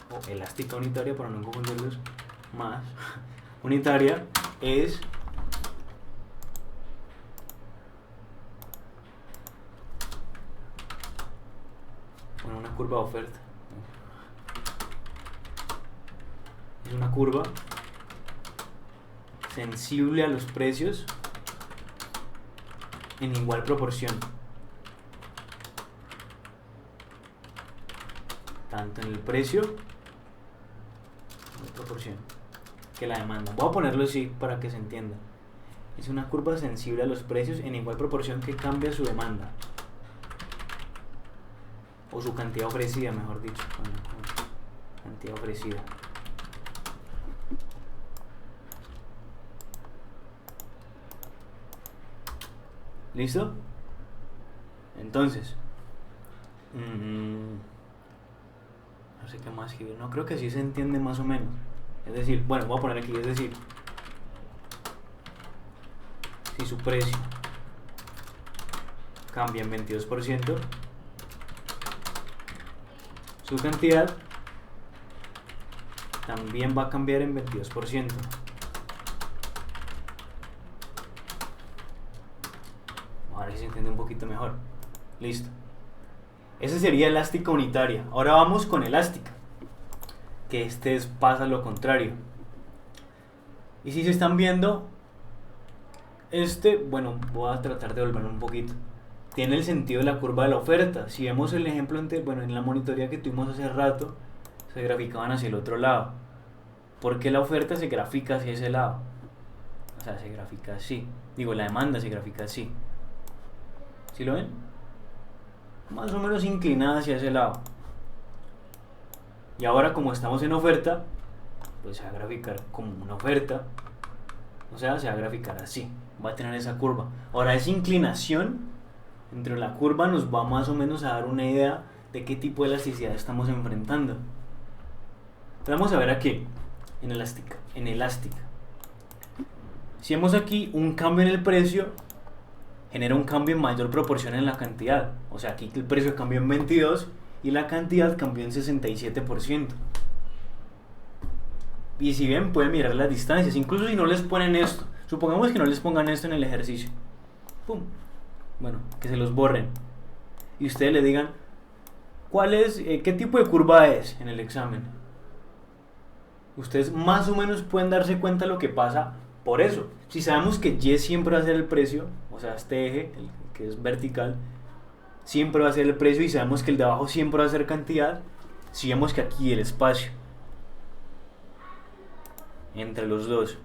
o elástica unitaria para no confundirlos más, unitaria es una curva de oferta. Es una curva sensible a los precios en igual proporción, tanto en el precio en proporción que la demanda. Voy a ponerlo así para que se entienda. Es una curva sensible a los precios en igual proporción que cambia su demanda, o su cantidad ofrecida, mejor dicho. Cantidad ofrecida. ¿Listo? Entonces, no sé qué más escribir. No, creo que así se entiende más o menos. Es decir, bueno, voy a poner aquí, es decir, si su precio cambia en 22%, su cantidad también va a cambiar en 22%. Ahora sí se entiende un poquito mejor. Listo. Esa sería elástica unitaria. Ahora vamos con elástica, que pasa lo contrario. Y si se están viendo, bueno, voy a tratar de volverlo un poquito. Tiene el sentido de la curva de la oferta. Si vemos el ejemplo en la monitoría que tuvimos hace rato, se graficaban hacia el otro lado. ¿Por qué la oferta se grafica hacia ese lado? O sea, se grafica así. Digo, la demanda se grafica así. ¿Sí lo ven? Más o menos inclinada hacia ese lado. Y ahora, como estamos en oferta, pues se va a graficar como una oferta. O sea, se va a graficar así. Va a tener esa curva. Ahora, esa inclinación entre la curva nos va más o menos a dar una idea de qué tipo de elasticidad estamos enfrentando. Entonces vamos a ver aquí, en elástica. Si vemos aquí un cambio en el precio, genera un cambio en mayor proporción en la cantidad. O sea, aquí el precio cambió en 22 y la cantidad cambió en 67%. Y si bien pueden mirar las distancias, incluso si no les ponen esto, supongamos que no les pongan esto en el ejercicio, ¡pum! Bueno, que se los borren y ustedes le digan qué tipo de curva es en el examen. Ustedes más o menos pueden darse cuenta de lo que pasa por eso. Si sabemos que Y siempre va a ser el precio, o sea, este eje, el que es vertical, siempre va a ser el precio, y sabemos que el de abajo siempre va a ser cantidad, si vemos que aquí el espacio entre los dos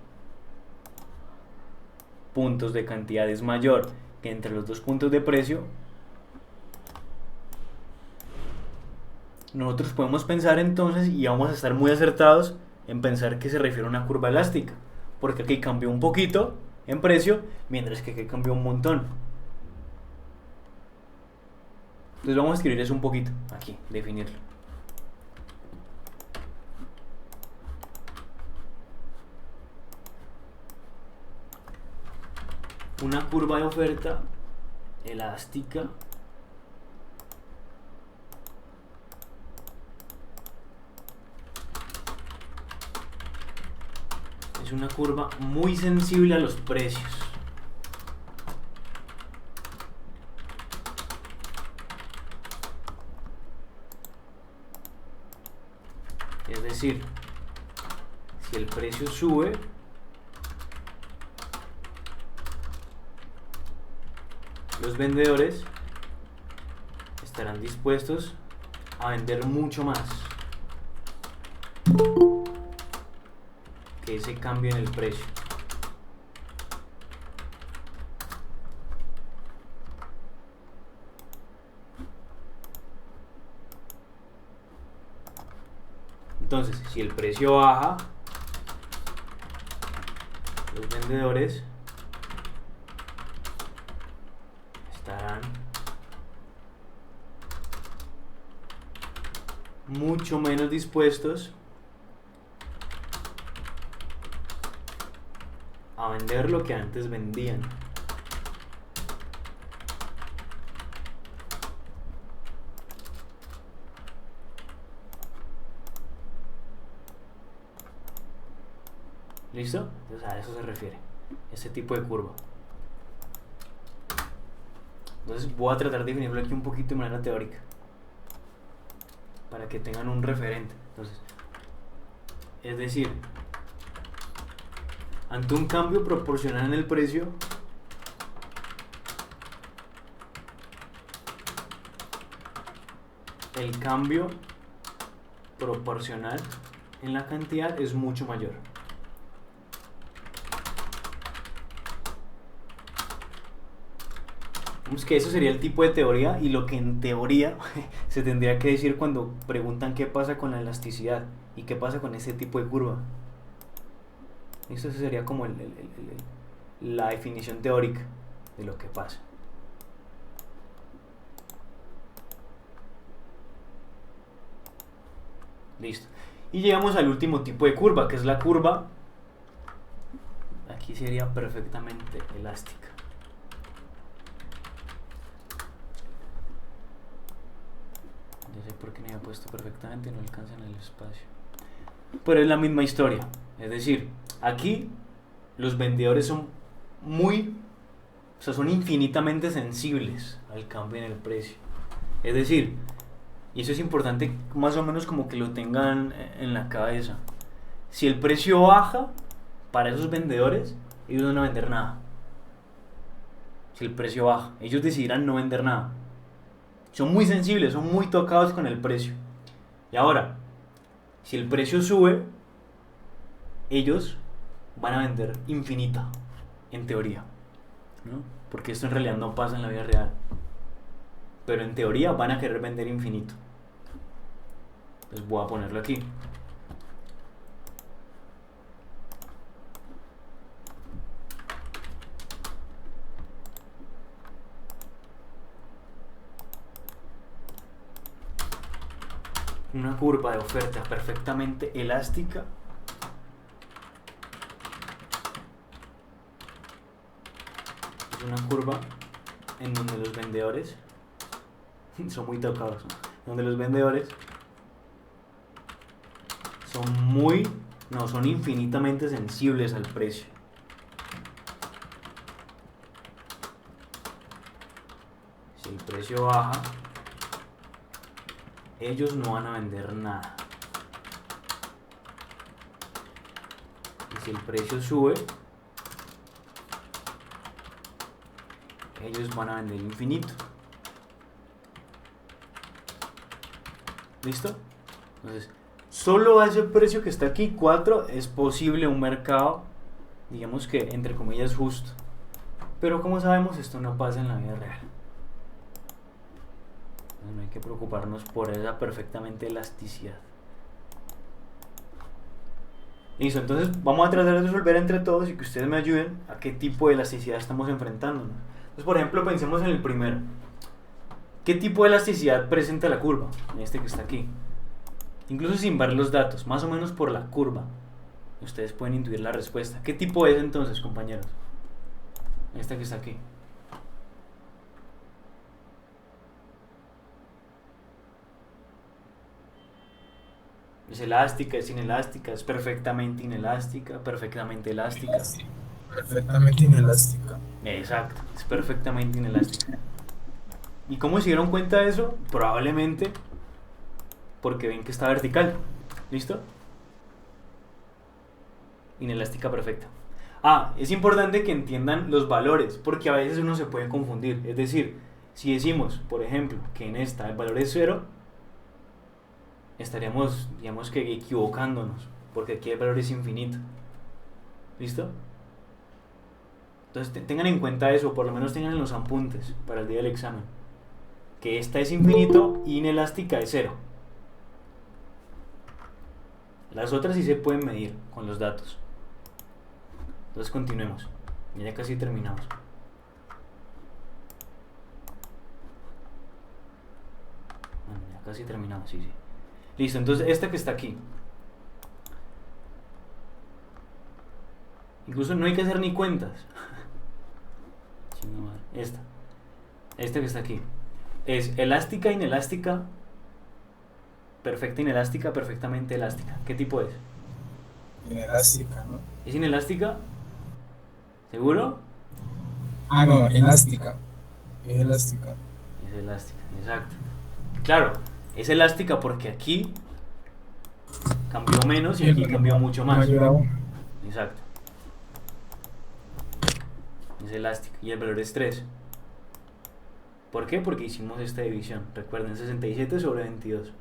puntos de cantidad es mayor que entre los dos puntos de precio, nosotros podemos pensar entonces, y vamos a estar muy acertados en pensar que se refiere a una curva elástica, porque aquí cambió un poquito en precio, mientras que aquí cambió un montón. Entonces vamos a escribir eso un poquito aquí, definirlo. Una curva de oferta elástica es una curva muy sensible a los precios. decir, si el precio sube, los vendedores estarán dispuestos a vender mucho más que ese cambio en el precio. Entonces, si el precio baja, los vendedores estarán mucho menos dispuestos a vender lo que antes vendían. ¿Listo? Entonces a eso se refiere ese tipo de curva. Entonces voy a tratar de definirlo aquí un poquito de manera teórica para que tengan un referente. Entonces, es decir, ante un cambio proporcional en el precio, el cambio proporcional en la cantidad es mucho mayor. Vemos que eso sería el tipo de teoría y lo que en teoría se tendría que decir cuando preguntan qué pasa con la elasticidad y qué pasa con ese tipo de curva. Eso sería como la definición teórica de lo que pasa. Listo. Y llegamos al último tipo de curva, que es la curva, aquí sería perfectamente elástica. No sé por qué no había puesto perfectamente, no alcanza en el espacio. Pero es la misma historia. Es decir, aquí los vendedores son son infinitamente sensibles al cambio en el precio. Es decir, y eso es importante más o menos como que lo tengan en la cabeza. Si el precio baja, para esos vendedores, ellos no van a vender nada. Si el precio baja, ellos decidirán no vender nada. Son muy sensibles, son muy tocados con el precio. Y ahora, si el precio sube, ellos van a vender infinita, en teoría, ¿no? Porque esto en realidad no pasa en la vida real. Pero en teoría van a querer vender infinito. Entonces voy a ponerlo aquí. Una curva de oferta perfectamente elástica es una curva en donde los vendedores son muy tocados, ¿no? Donde los vendedores son infinitamente sensibles al precio. Si el precio baja, ellos no van a vender nada. Y si el precio sube, ellos van a vender infinito. ¿Listo? Entonces, solo a ese precio que está aquí, 4, es posible un mercado, digamos que entre comillas justo. Pero como sabemos, esto no pasa en la vida real. No hay que preocuparnos por esa perfectamente elasticidad. Listo, entonces vamos a tratar de resolver entre todos y que ustedes me ayuden a qué tipo de elasticidad estamos enfrentándonos. Entonces, por ejemplo, pensemos en el primero. ¿Qué tipo de elasticidad presenta la curva? En este que está aquí. Incluso sin ver los datos, más o menos por la curva, ustedes pueden intuir la respuesta. ¿Qué tipo es entonces, compañeros? Esta que está aquí. ¿Es elástica, es inelástica, es perfectamente inelástica, perfectamente elástica? Perfectamente inelástica. Exacto, es perfectamente inelástica. ¿Y cómo se dieron cuenta de eso? Probablemente porque ven que está vertical. ¿Listo? Inelástica perfecta. Es importante que entiendan los valores, porque a veces uno se puede confundir. Es decir, si decimos, por ejemplo, que en esta el valor es 0, estaríamos, digamos que equivocándonos, porque aquí el valor es infinito. ¿Listo? Entonces tengan en cuenta eso, por lo menos tengan en los apuntes para el día del examen. Que esta es infinito y inelástica es 0. Las otras sí se pueden medir con los datos. Entonces continuemos. Ya casi terminamos. Bueno, ya casi terminamos, sí. Listo, entonces esta que está aquí. Incluso no hay que hacer ni cuentas. Esta que está aquí. Es elástica, inelástica, perfecta, inelástica, perfectamente elástica. ¿Qué tipo es? Inelástica, ¿no? ¿Es inelástica? ¿Seguro? No, elástica. Es elástica. Es elástica, exacto. Claro, es elástica porque aquí cambió menos y aquí cambió mucho más. Mayor aún. Exacto. Es elástica y el valor es 3. ¿Por qué? Porque hicimos esta división. Recuerden, 67 sobre 22.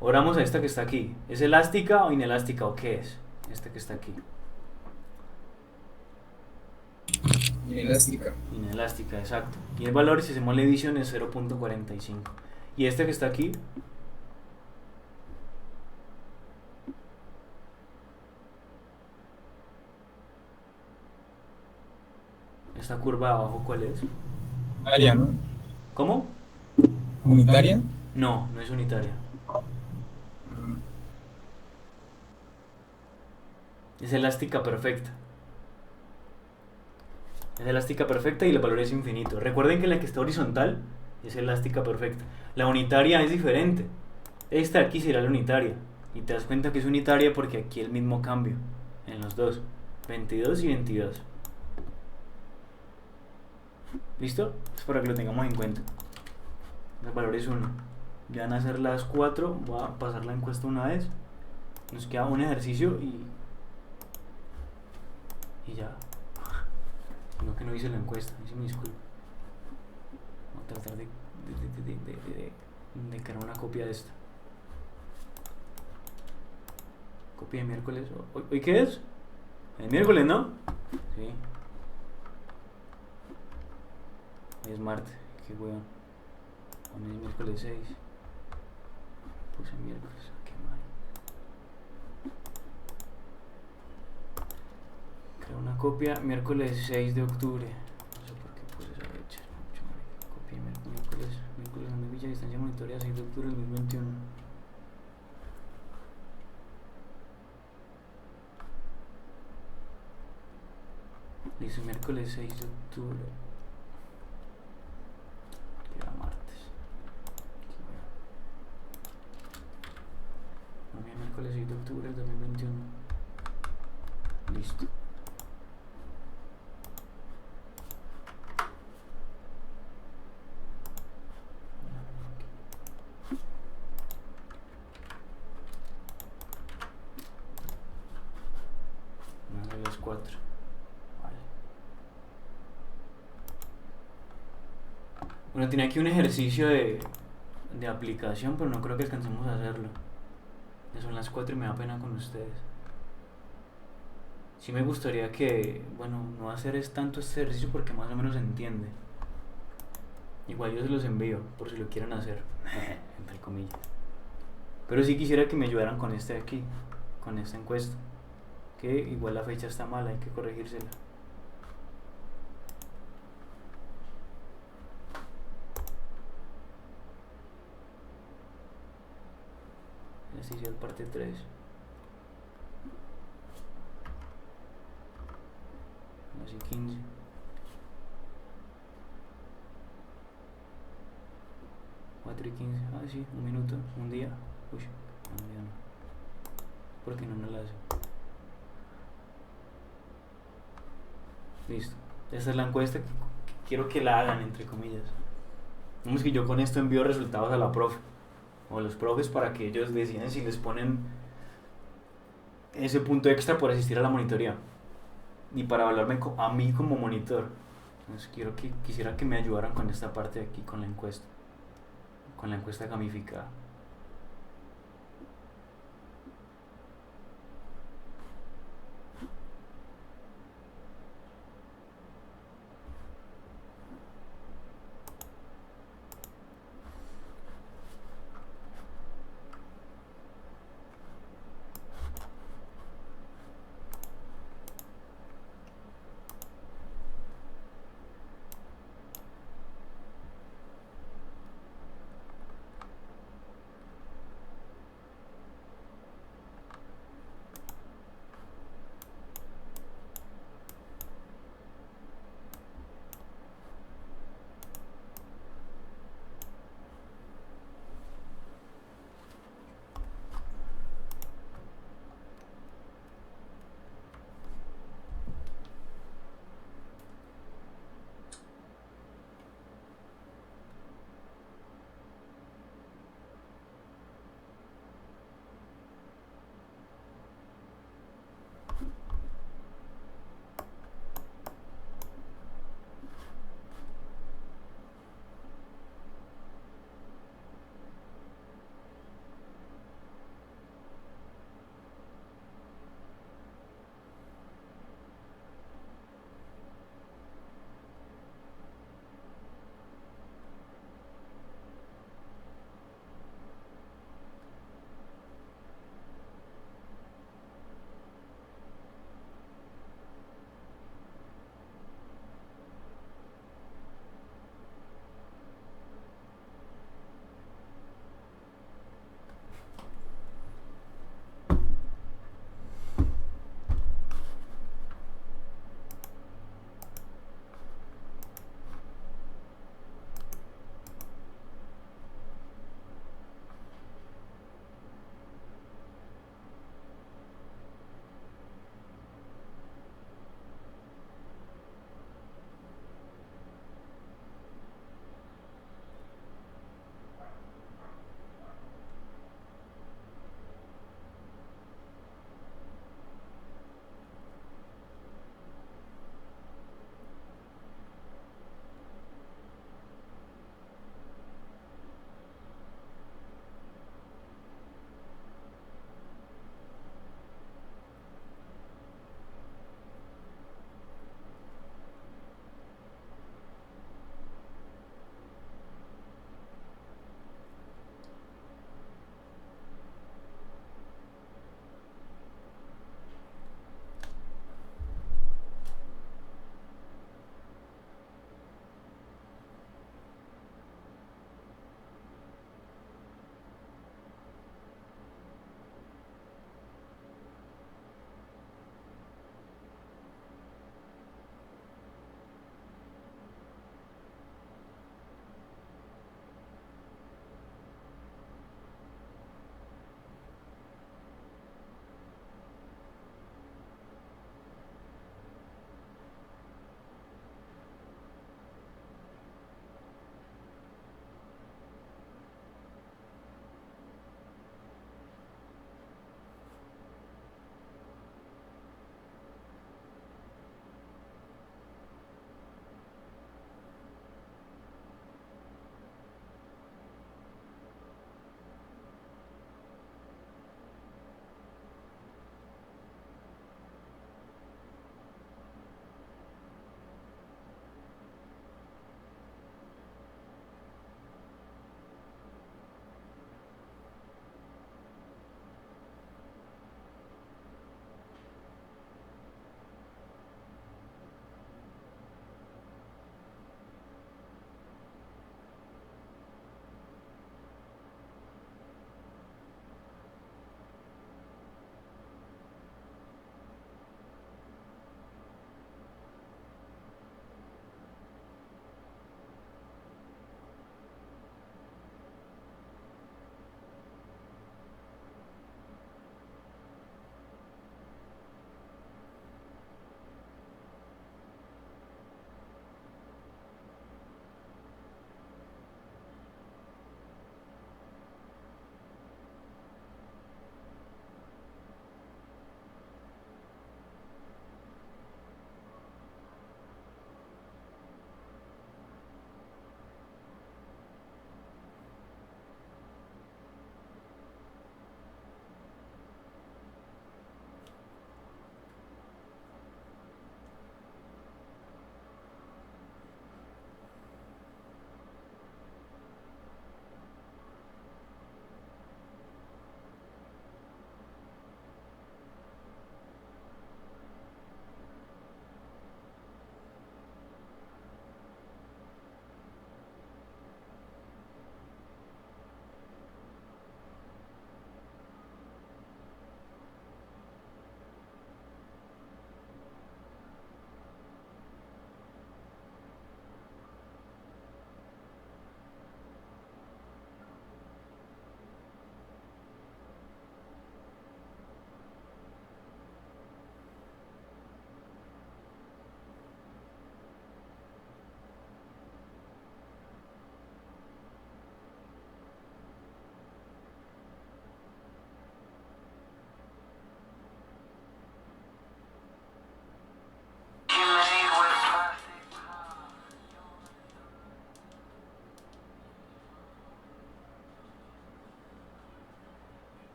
Ahora vamos a esta que está aquí. ¿Es elástica o inelástica o qué es? Esta que está aquí. Inelástica. Inelástica, exacto. Y el valor, si hacemos la división, es 0.45. ¿Y esta que está aquí? Esta curva de abajo, ¿cuál es? Unitaria, ¿no? ¿Cómo? ¿Unitaria? No, no es unitaria. Es elástica perfecta. Es elástica perfecta y el valor es infinito. Recuerden que la que está horizontal es elástica perfecta. La unitaria es diferente. Esta aquí será la unitaria. Y te das cuenta que es unitaria porque aquí el mismo cambio en los dos. 22 y 22. ¿Listo? Es para que lo tengamos en cuenta. El valor es 1. Ya van a ser las 4. Voy a pasar la encuesta una vez. Nos queda un ejercicio y ya. No, que no hice la encuesta, hice mi disculpa. Voy a tratar de crear una copia de esta. Copia de miércoles. ¿Hoy qué es? El miércoles, ¿no? Sí. Hoy es martes, qué weón. Hoy es miércoles 6. Puse miércoles, qué mal. Creo una copia miércoles 6 de octubre. No sé por qué puse esa fecha. Copia miércoles en Villa Distancia Monitorea 6 de octubre del 2021. Listo, miércoles 6 de octubre. Que era martes. Miércoles 6 de octubre del 2021. Listo. Las 4. Vale. Bueno, tiene aquí un ejercicio de aplicación, pero no creo que alcancemos a hacerlo. Ya son las 4 y me da pena con ustedes. Sí me gustaría que, bueno, no hacer tanto este ejercicio porque más o menos se entiende. Igual yo se los envío por si lo quieren hacer, entre comillas. Pero sí quisiera que me ayudaran con este de aquí, con esta encuesta. Que igual la fecha está mala, hay que corregírsela. Elasticidad parte 3. Así 15. Cuatro y 15. Sí, un minuto, un día. Uy, un día no. ¿Por qué no la hace? Listo. Esta es la encuesta que quiero que la hagan, entre comillas. Vamos que yo con esto envío resultados a la profe o a los profes para que ellos decidan si les ponen ese punto extra por asistir a la monitoría y para evaluarme a mí como monitor. Entonces quisiera que me ayudaran con esta parte de aquí, con la encuesta gamificada.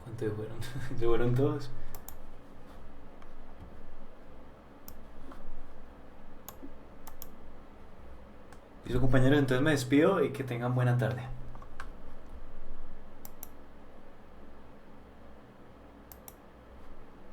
¿Cuántos fueron? ¿Se fueron todos? Listo, compañeros, entonces me despido y que tengan buena tarde.